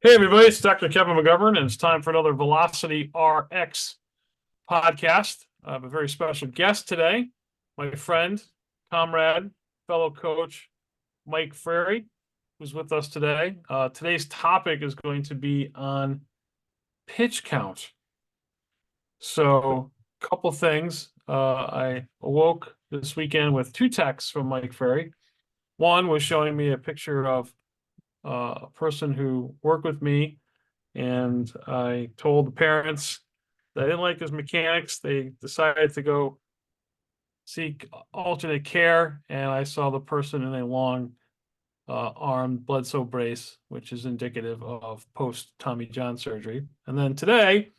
Hey, everybody, it's Dr. Kevin McGovern, and it's time for another Velocity RX podcast. I have a very special guest today, my friend, comrade, fellow coach, Mike Frary, who's with us today. Today's topic is going to be on pitch count. So, a couple things. I awoke this weekend with two texts from Mike Frary. One was showing me a picture of a person who worked with me, and I told the parents that I didn't like his mechanics. They decided to go seek alternate care, and I saw the person in a long arm Bledsoe brace, which is indicative of post Tommy John surgery. And then today,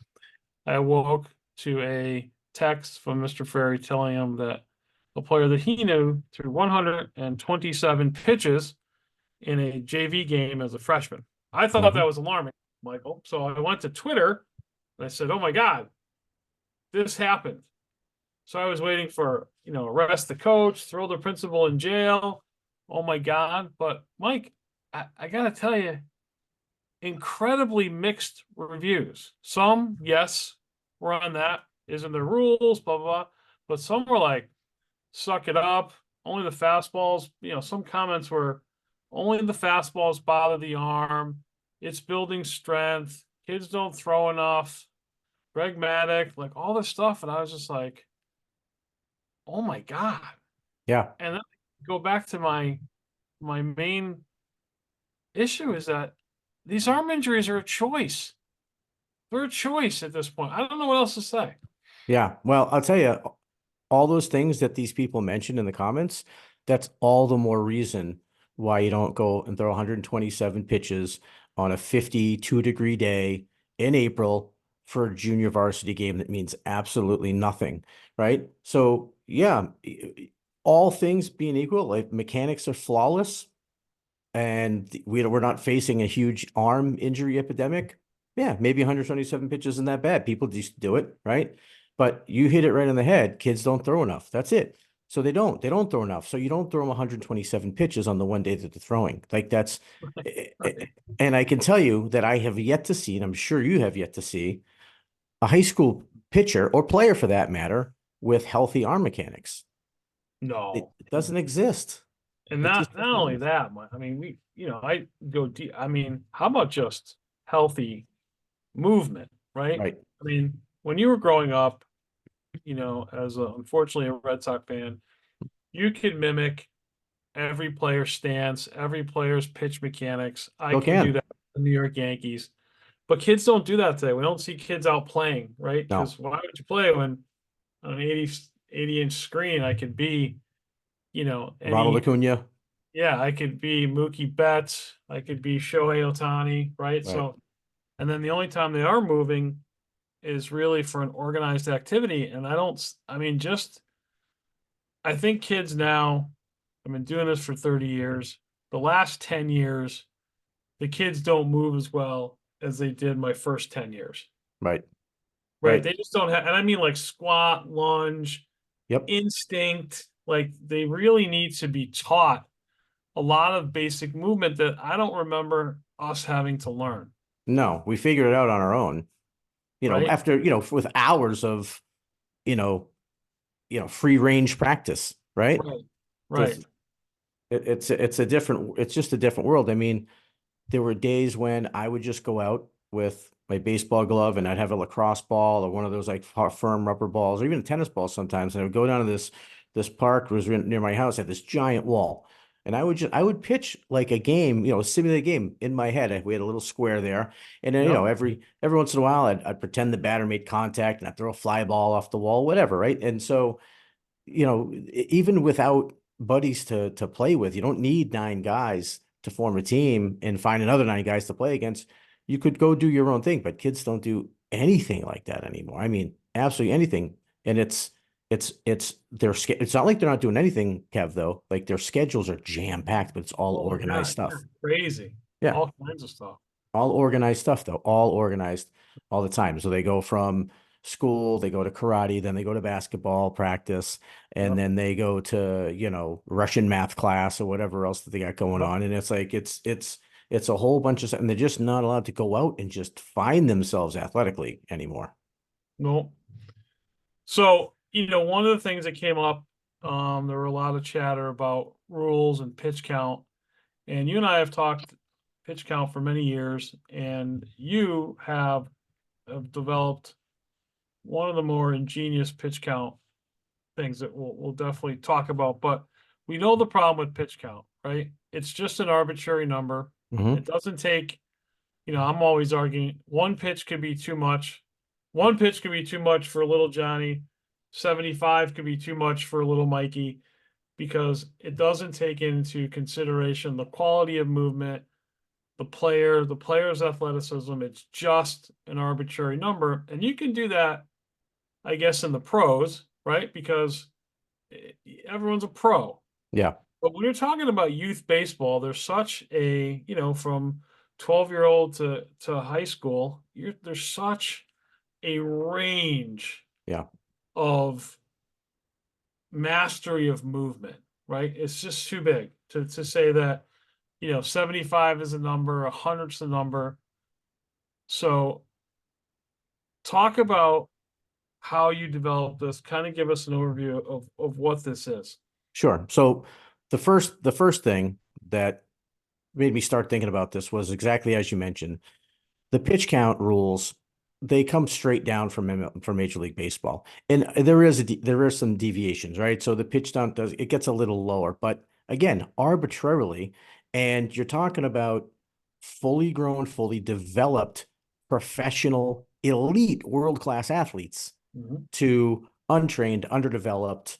I woke to a text from Mr. Ferry telling him that a player that he knew threw 127 pitches in a JV game as a freshman. I thought that Mhm. was alarming, Michael. So I went to Twitter and I said, "Oh my God, this happened." So I was waiting for, arrest the coach, throw the principal in jail. Oh my God. But Mike, I got to tell you, incredibly mixed reviews. Some, yes, were on that. Isn't the rules, blah, blah, blah. But some were like, suck it up. Only the fastballs, some comments were only the fastballs bother the arm. It's building strength. Kids don't throw enough. Pragmatic, like all this stuff. And I was just like, oh my God. Yeah. And then go back to my main issue is that these arm injuries are a choice. They're a choice at this point. I don't know what else to say. Yeah. Well, I'll tell you, all those things that these people mentioned in the comments, that's all the more reason why you don't go and throw 127 pitches on a 52-degree day in April for a junior varsity game that means absolutely nothing, right? So, yeah, all things being equal, like mechanics are flawless and we're not facing a huge arm injury epidemic. Yeah, maybe 127 pitches isn't that bad. People just do it, right? But you hit it right on the head. Kids don't throw enough. That's it. So they don't throw enough. So you don't throw them 127 pitches on the one day that they're throwing. Like that's, and I can tell you that I have yet to see, and I'm sure you have yet to see, a high school pitcher or player for that matter with healthy arm mechanics. It No. doesn't exist. And It just not doesn't only exist. that, I mean, I go deep. I mean, how about just healthy movement, right? Right. I mean, when you were growing up, as unfortunately a Red Sox fan, you could mimic every player's stance, every player's pitch mechanics. I Still can do can. that with the New York Yankees. But kids don't do that today. We don't see kids out playing, right? No. Because why would you play when on an 80-inch screen I could be, Ronald any, Acuna. yeah, I could be Mookie Betts, I could be Shohei Ohtani, right? Right. So, and then the only time they are moving is really for an organized activity. And I mean, I think kids now, I've been doing this for 30 years. The last 10 years, the kids don't move as well as they did my first 10 years, Right. right? Right. They just don't have, and I mean like squat, lunge, Yep. instinct. Like they really need to be taught a lot of basic movement that I don't remember us having to learn, No, we figured it out on our own, right? after, with hours of, you know, free range practice, right? Right. This, Right. it's just a different world. I mean, there were days when I would just go out with my baseball glove and I'd have a lacrosse ball or one of those like firm rubber balls or even a tennis ball sometimes. And I would go down to this park was near my house, had this giant wall. And I would pitch like a game, a simulated game in my head. We had a little square there. And then, Yep. every once in a while I'd pretend the batter made contact and I'd throw a fly ball off the wall, whatever, right? And so, even without buddies to play with, you don't need nine guys to form a team and find another nine guys to play against. You could go do your own thing, but kids don't do anything like that anymore. I mean, absolutely anything. And it's not like they're not doing anything, Kev, though. Like their schedules are jam packed, but it's all Oh my organized God. Yeah. stuff. Crazy. Yeah. All kinds of stuff. All organized stuff, though, all organized all the time. So they go from school, they go to karate, then they go to basketball practice, and Yep. then they go to, Russian math class or whatever else that they got going Yep. on. And it's like, it's It's a whole bunch of, and they're just not allowed to go out and just find themselves athletically anymore. No. So, one of the things that came up, there were a lot of chatter about rules and pitch count. And you and I have talked pitch count for many years, and you have developed one of the more ingenious pitch count things that we'll definitely talk about. But we know the problem with pitch count, right? It's just an arbitrary number. Mhm. It doesn't take, I'm always arguing one pitch could be too much. One pitch could be too much for little Johnny. 75 could be too much for little Mikey because it doesn't take into consideration the quality of movement, the player's athleticism. It's just an arbitrary number. And you can do that, I guess, in the pros, right? Because everyone's a pro. Yeah. But when you're talking about youth baseball, there's such a, from 12-year-old to high school, there's such a range Yeah. of mastery of movement, right? It's just too big to say that, 75 is a number, 100's the number. So talk about how you develop this, kind of give us an overview of what this is. Sure. So the first thing that made me start thinking about this was exactly as you mentioned. The pitch count rules, they come straight down from Major League Baseball. And there are some deviations, right? So the pitch count it gets a little lower, but again, arbitrarily, and you're talking about fully grown, fully developed professional elite world-class athletes Mhm. to untrained, underdeveloped,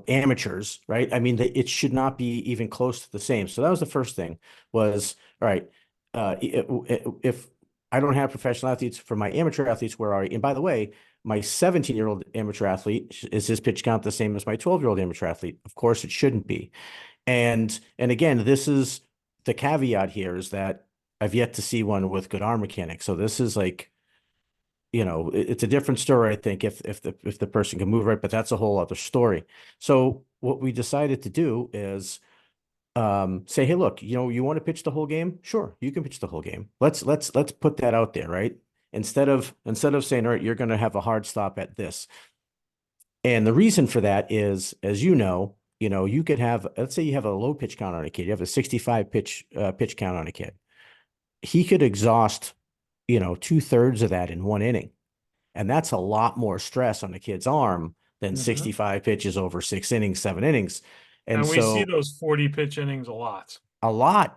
amateurs, right? I mean, it should not be even close to the same. So that was the first thing was, all right, if I don't have professional athletes for my amateur athletes, where are you? And by the way, my 17-year-old amateur athlete, is his pitch count the same as my 12-year-old amateur athlete? Of course, it shouldn't be. And again, this is the caveat here is that I've yet to see one with good arm mechanics. So this is like, it's a different story, I think, if the person can move right, but that's a whole other story. So what we decided to do is say, hey, look, you want to pitch the whole game? Sure, you can pitch the whole game. Let's put that out there, right? Instead of saying, all right, you're going to have a hard stop at this. And the reason for that is, as you could have, let's say you have a low pitch count on a kid, you have a 65 pitch count on a kid. He could exhaust, 2/3 of that in one inning. And that's a lot more stress on a kid's arm than Mhm. 65 pitches over 6 innings, 7 innings. And we see So those 40 pitch innings a lot. a lot.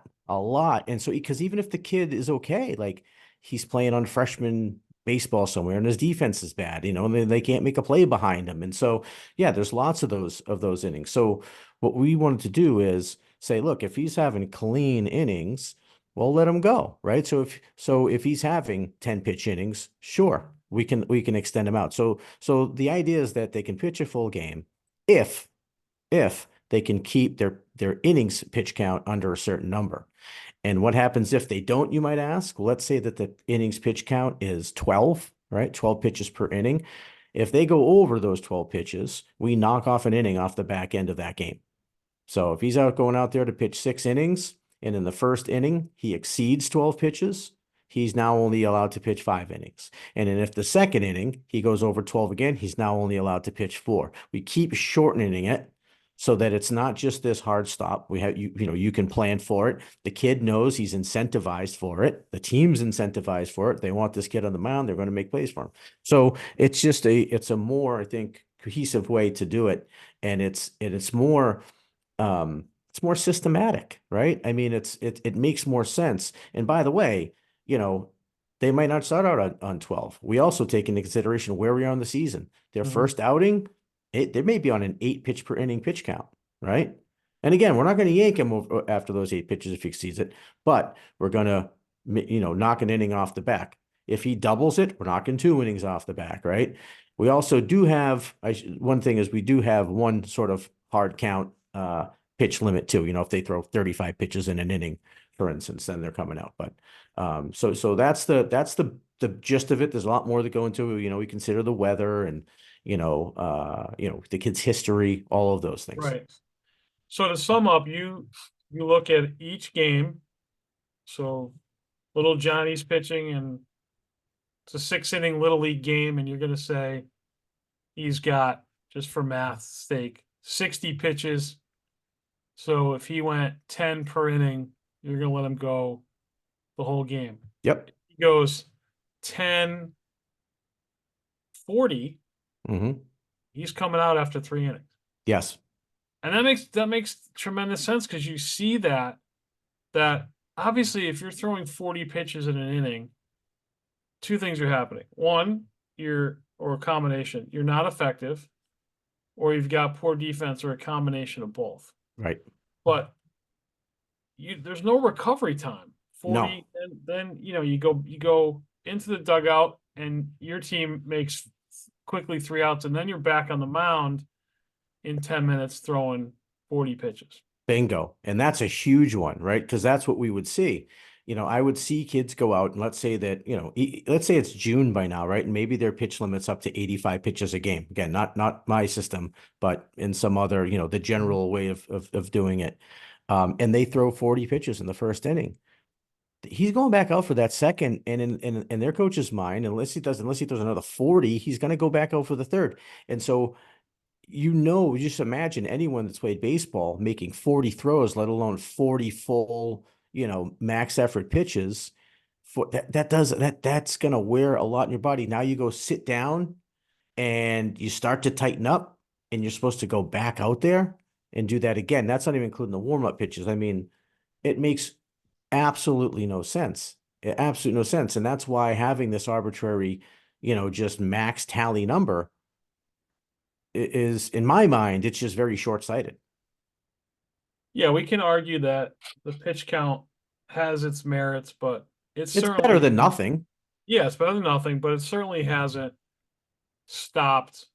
And so, because even if the kid is okay, like he's playing on freshman baseball somewhere and his defense is bad, and they can't make a play behind him. And so, yeah, there's lots of those innings. So what we wanted to do is say, look, if he's having clean innings, well, let him go, right? So if he's having 10 pitch innings, sure, we can extend him out. So the idea is that they can pitch a full game if they can keep their innings pitch count under a certain number. And what happens if they don't, you might ask? Well, let's say that the innings pitch count is 12, right? 12 pitches per inning. If they go over those 12 pitches, we knock off an inning off the back end of that game. So if he's going out there to pitch 6 innings, and in the first inning he exceeds 12 pitches, he's now only allowed to pitch 5 innings. And then if the second inning he goes over 12 again, he's now only allowed to pitch 4. We keep shortening it so that it's not just this hard stop. We have you can plan for it. The kid knows he's incentivized for it. The team's incentivized for it. They want this kid on the mound. They're going to make plays for him. So it's a more, I think, cohesive way to do it, and it's more systematic, right? I mean, it makes more sense. And by the way, they might not start out on 12. We also take into consideration where we are in the season. Their Mhm. first outing, they may be on an 8 pitch per inning pitch count, right? And again, we're not going to yank him after those 8 pitches if he exceeds it, but we're going to, knock an inning off the back. If he doubles it, we're knocking 2 innings off the back, right? We also do have, one thing is we do have one sort of hard count pitch limit too. If they throw 35 pitches in an inning, for instance, then they're coming out. But so that's the gist of it. There's a lot more that go into it. We consider the weather and the kid's history, all of those things. Right. So to sum up, you look at each game So little Johnny's pitching, and it's a 6 inning little league game, and you're gonna say he's got, just for math's sake, 60 pitches. So if he went 10 per inning, you're gonna let him go the whole game. Yep. He goes 10, 40, Hmm. he's coming out after 3 innings. Yes. And that makes tremendous sense, because you see that obviously if you're throwing 40 pitches in an inning, two things are happening. One, or a combination, you're not effective, or you've got poor defense, or a combination of both. Right. But there's no recovery time. No. 40, and then you go into the dugout, and your team makes quickly 3 outs, and then you're back on the mound in 10 minutes throwing 40 pitches. Bingo. And that's a huge one, right? Because that's what we would see. I would see kids go out and let's say that, let's say it's June by now, right? And maybe their pitch limit's up to 85 pitches a game. Again, not my system, but in some other, the general way of doing it. And they throw 40 pitches in the first inning. He's going back out for that second, and in their coach's mind, unless he throws another 40, he's going to go back out for the third. And so just imagine anyone that's played baseball making 40 throws, let alone 40 full, max effort pitches. For that's going to wear a lot in your body. Now you go sit down and you start to tighten up, and you're supposed to go back out there and do that again. That's not even including the warm-up pitches. I mean, it makes absolutely no sense. Absolutely no sense. And that's why having this arbitrary, just max tally number is, in my mind, it's just very short-sighted. Yeah, we can argue that the pitch count has its merits, but It's better than nothing. Yeah, it's better than nothing, but it certainly hasn't stopped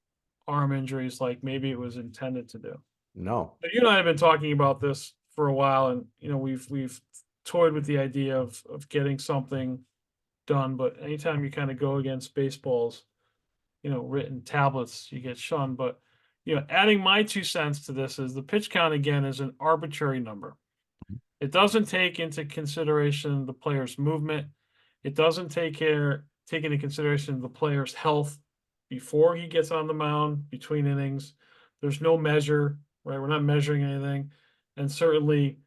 arm injuries like maybe it was intended to do. No. But you and I have been talking about this for a while, and we've toyed with the idea of getting something done, but anytime you kind of go against baseball's written tablets, you get shunned. But adding my 2 cents to this is the pitch count again is an arbitrary number. It doesn't take into consideration the player's movement. It doesn't take into consideration the player's health before he gets on the mound, between innings. There's no measure, right? We're not measuring anything. And certainly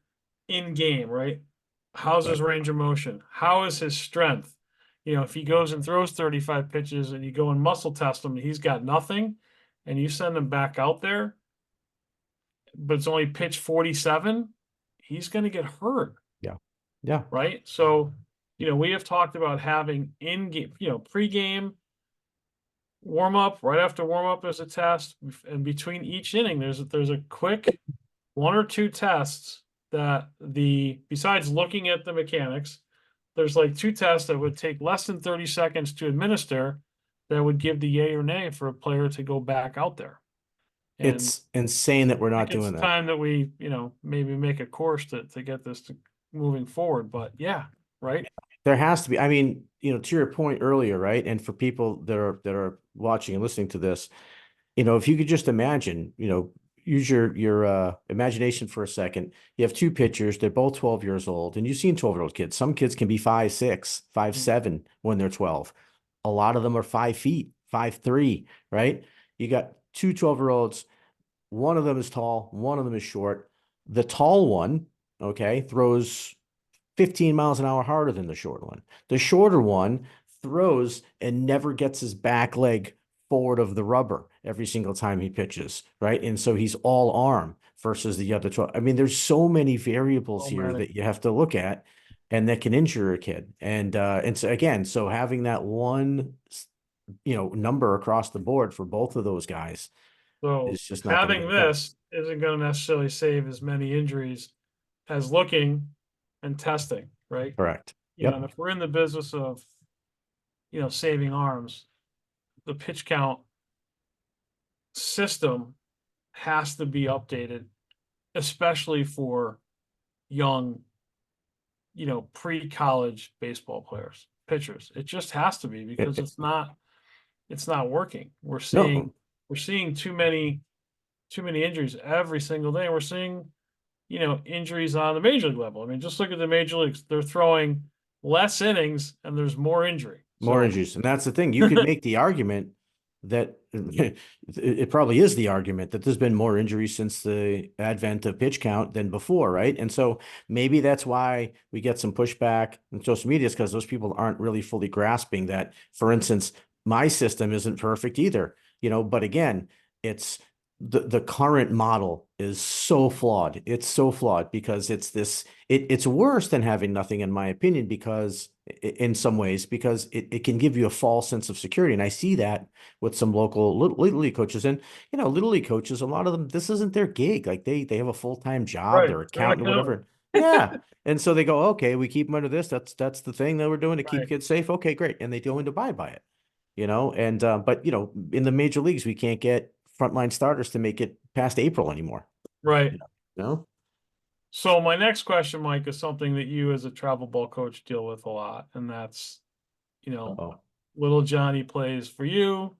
in game, right? How's his range of motion? How is his strength? If he goes and throws 35 pitches and you go and muscle test him and he's got nothing, and you send him back out there, but it's only pitch 47, he's going to get hurt. Yeah. Yeah. Right. So, we have talked about having in-game, pre-game, warm up, right after warm up as a test, and between each inning, there's a quick 1 or 2 tests that besides looking at the mechanics, there's like 2 tests that would take less than 30 seconds to administer that would give the yay or nay for a player to go back out there. And it's insane that we're not doing it's that. time that we, maybe make a course to get this moving forward. But yeah, right. There has to be. I mean, to your point earlier, right? And for people that are watching and listening to this, if you could just imagine, use your imagination for a second. You have 2 pitchers, they're both 12 years old, and you've seen 12-year-old kids. Some kids can be 5'6", 5'7" when they're 12. A lot of them are 5 feet, 5'3", right? You got 2 12-year-olds. One of them is tall, one of them is short. The tall one, okay, throws 15 miles an hour harder than the short one. The shorter one throws and never gets his back leg forward of the rubber every single time he pitches, right? And so he's all arm versus the other 12. I mean, there's so many variables here that you have to look at, and that can injure a kid. And so again, so having that one, number across the board for both of those guys, So it's just not having this isn't going to necessarily save as many injuries as looking and testing, right? correct. And if we're in the business of, saving arms, the pitch count system has to be updated, especially for young, pre-college baseball pitchers. It just has to be, because it's not working. We're seeing too many injuries every single day. We're seeing, injuries on the major league level. I mean, just look at the major leagues. They're throwing less innings and there's more injury. More So, injuries. And that's the thing. You could make the argument that it probably is the argument that there's been more injuries since the advent of pitch count than before, right? And so maybe that's why we get some pushback in social media, is because those people aren't really fully grasping that. For instance, my system isn't perfect either, but again, it's the current model is so flawed. It's so flawed because it's worse than having nothing, in my opinion, because in some ways, because it can give you a false sense of security. And I see that with some local little league coaches. And little league coaches, a lot of them, this isn't their gig. Like they have a full-time job, right. they're They're an accountant or accountant. whatever. Yeah. And so they go, okay, we keep them under this. That's the thing that we're doing to keep Right. kids safe. Okay, great. And they go and abide by it, and but in the major leagues, we can't get frontline starters to make it past April anymore. Right. No. So my next question, Mike, is something that you as a travel ball coach deal with a lot, and that's, Oh, little Johnny plays for you.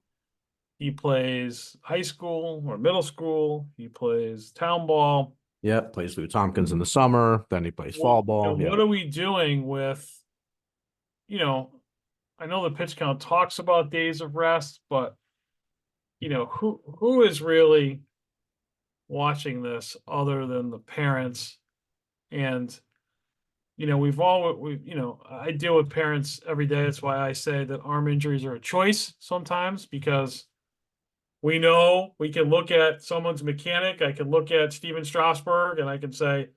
He plays high school or middle school. He plays town ball. yeah. Plays Lou Tompkins in the summer. Then he plays fall ball. Yeah. What are we doing with, you know, I know the pitch count talks about days of rest, but who is really watching this other than the parents? And I deal with parents every day. That's why I say that arm injuries are a choice sometimes, because we know we can look at someone's mechanic. I can look at Steven Strasberg and I can say,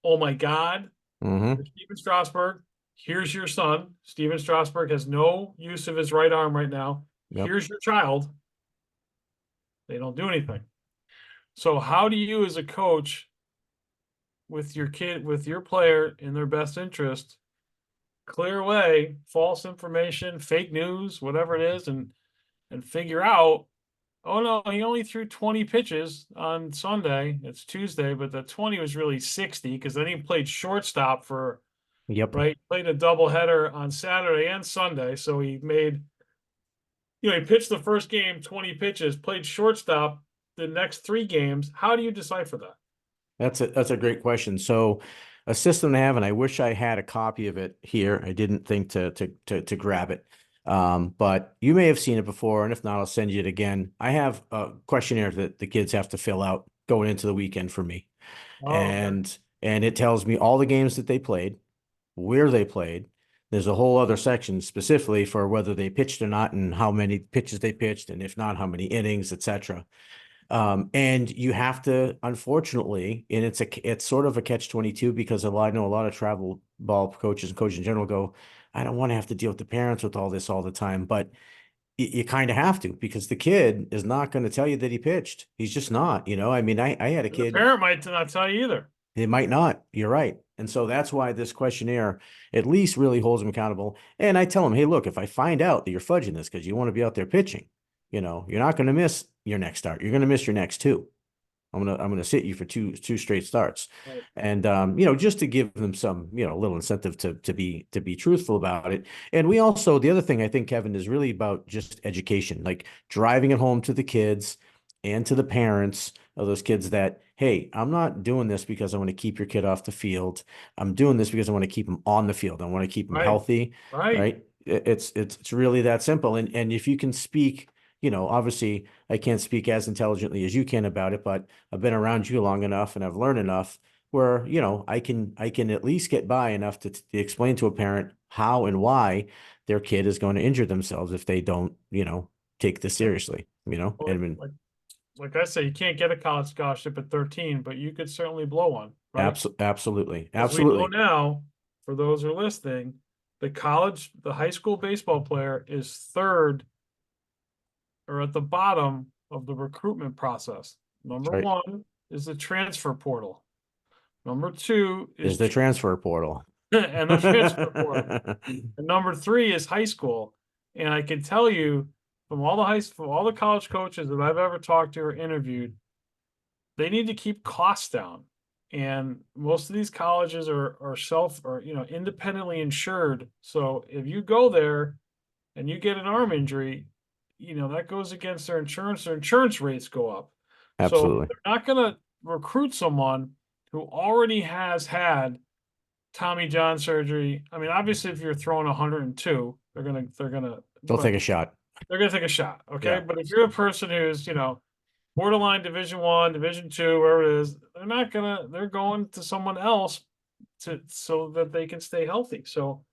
oh my God, Mm-hmm. Steven Strasberg, here's your son. Steven Strasberg has no use of his right arm right now. Yep. Here's your child. They don't do anything. So how do you as a coach with your kid, with your player in their best interest, clear away false information, fake news, whatever it is, and figure out, oh no, he only threw 20 pitches on Sunday. It's Tuesday, but the 20 was really 60 because then he played shortstop for, Yep. right? Played a doubleheader on Saturday and Sunday. So he made, he pitched the first game 20 pitches, played shortstop the next 3 games. How do you decipher that? That's a great question. So a system to have, and I wish I had a copy of it here. I didn't think to grab it. But you may have seen it before, and if not, I'll send you it again. I have a questionnaire that the kids have to fill out going into the weekend for me. Oh, okay. And it tells me all the games that they played, where they played. There's a whole other section specifically for whether they pitched or not and how many pitches they pitched, and if not, how many innings, etc. And you have to, unfortunately, and it's sort of a catch-22 because I know a lot of travel ball coaches and coaches in general go, I don't want to have to deal with the parents with all this all the time, but you kind of have to, because the kid is not going to tell you that he pitched. He's just not, I mean, I had a The kid, parent might not tell you either. it might not. You're right. And so that's why this questionnaire at least really holds them accountable. And I tell them, hey, look, if I find out that you're fudging this because you want to be out there pitching, you're not going to miss your next start. You're going to miss your next two. I'm gonna sit you for two straight starts. Right. And just to give them some, little incentive to be truthful about it. And we also, the other thing I think, Kevin, is really about just education, like driving it home to the kids and to the parents of those kids that, hey, I'm not doing this because I want to keep your kid off the field. I'm doing this because I want to keep them on the field. I want to keep them Right. healthy. Right. Right. It's really that simple. And if you can speak, obviously I can't speak as intelligently as you can about it, but I've been around you long enough and I've learned enough where, I can at least get by enough to explain to a parent how and why their kid is going to injure themselves if they don't, take this seriously, Well, and like I say, you can't get a college scholarship at 13, but you could certainly blow one, right? absolutely, As we know absolutely. now, for those who are listening, the high school baseball player is third or at the bottom of the recruitment process. Number Right. one is the transfer portal. Number two Is is the transfer portal. and the transfer portal. And number three is high school. And I can tell you from all the college coaches that I've ever talked to or interviewed, they need to keep costs down. And most of these colleges are independently insured. So if you go there and you get an arm injury, that goes against their insurance rates go up. So Absolutely. they're not going to recruit someone who already has had Tommy John surgery. I mean, obviously, if you're throwing 102, They'll take a shot. they're gonna take a shot. Okay. Yeah. But if you're a person who's, borderline Division 1, Division 2, wherever it is, they're going to someone else so that they can stay healthy. So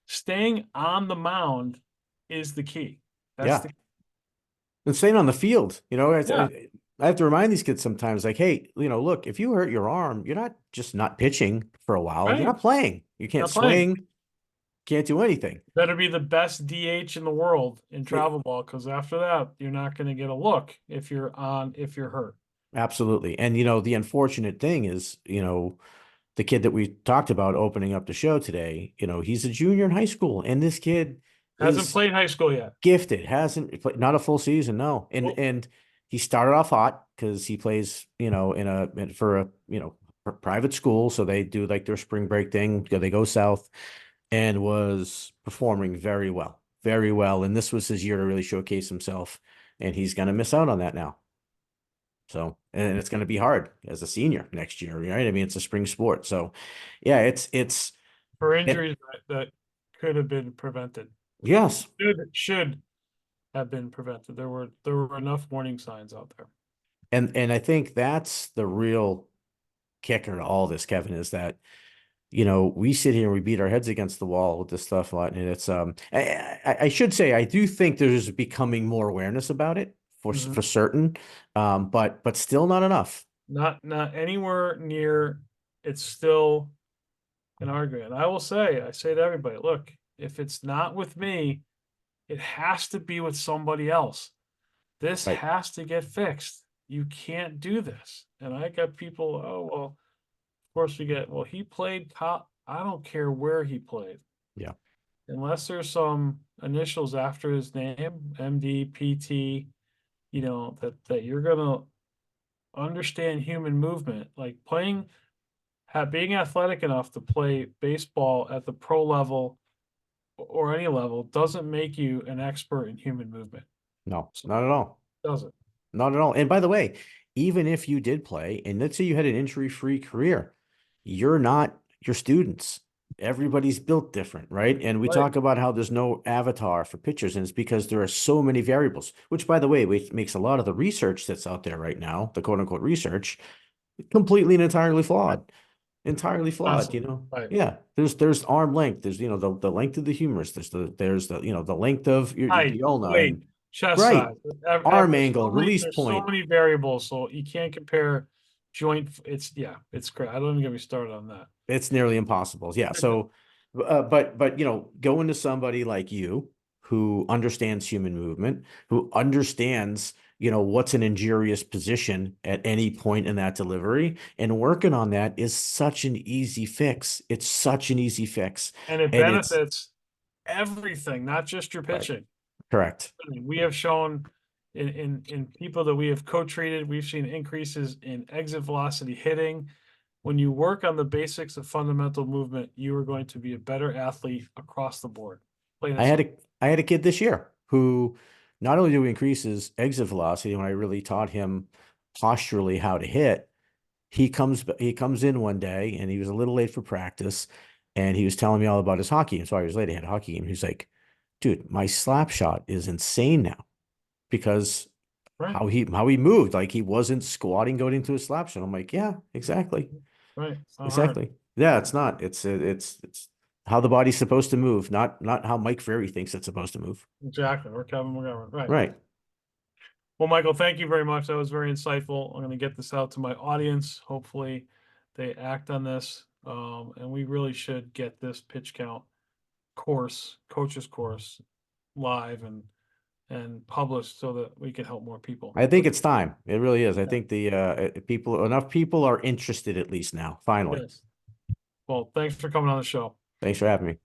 staying on the mound is the key. That's Yeah. And staying on the field, Yeah. I have to remind these kids sometimes, like, hey, look, if you hurt your arm, you're not just not pitching for a while. You're Right. not playing. You can't Not playing. swing, can't do anything. Better be the best DH in the world in travel ball, because after that, you're not going to get a look if you're hurt. Absolutely. And the unfortunate thing is, the kid that we talked about opening up the show today, he's a junior in high school, and this kid Hasn't is played high school yet. gifted, hasn't played, not a full season, no. And Well- and he started off hot because he plays, for a, private school, so they do like their spring break thing. They go south, and was performing very well, very well. And this was his year to really showcase himself, and he's going to miss out on that now. So, and it's going to be hard as a senior next year, right? I mean, it's a spring sport. So, yeah, it's For injuries that could have been prevented. yes. Should have been prevented. There were enough warning signs out there. And I think that's the real kicker to all this, Kevin, is that, we sit here and we beat our heads against the wall with this stuff a lot. And it's, I should say, I do think there's becoming more awareness about it for certain. But still not enough. Not anywhere near. It's still an argument. I say to everybody, look, if it's not with me, it has to be with somebody else. This Right. has to get fixed. You can't do this. And I got people, oh, well, of course he played top. I don't care where he played. Yeah. Unless there's some initials after his name, MD, PT, that you're gonna understand human movement, like being athletic enough to play baseball at the pro level or any level doesn't make you an expert in human movement. No, not at all. Doesn't. Not at all. And by the way, even if you did play, and let's say you had an injury-free career, you're not your students. Everybody's built different, right? And we Right. talk about how there's no avatar for pitchers, and it's because there are so many variables, which, by the way, makes a lot of the research that's out there right now, the quote unquote research, completely and entirely flawed. Entirely flawed, Right. Yeah. There's arm length, there's the length of the humerus, there's the length of your Height, ulna, weight, and chest right. size, Arm there's angle, release there's point. so many variables, so you can't compare joint. It's great. I don't even get me started on that. It's nearly impossible. Yeah. So, but going to somebody like you who understands human movement, who understands, what's an injurious position at any point in that delivery, and working on that is such an easy fix. It's such an easy fix. And it benefits everything, not just your Right. pitching. Correct. We have shown in people that we have co-treated, we've seen increases in exit velocity hitting. When you work on the basics of fundamental movement, you are going to be a better athlete across the board. I had a kid this year who not only do we increase his exit velocity when I really taught him posturally how to hit, he comes in one day and he was a little late for practice, and he was telling me all about his hockey. And so I was late. He had a hockey game. He's like, dude, my slap shot is insane now because Right. how he moved, like he wasn't squatting going into a slap shot. I'm like, yeah, exactly. Right. Exactly. Yeah, it's not. It's how the body's supposed to move, not how Mike Ferry thinks it's supposed to move. Exactly. Or Kevin McGovern. Right. Right. Well, Michael, thank you very much. That was very insightful. I'm going to get this out to my audience. Hopefully they act on this. And we really should get this pitch count coaches course live and published so that we can help more people. I think it's time. It really is. I think the enough people are interested at least now, finally. Yes. Well, thanks for coming on the show. Thanks for having me.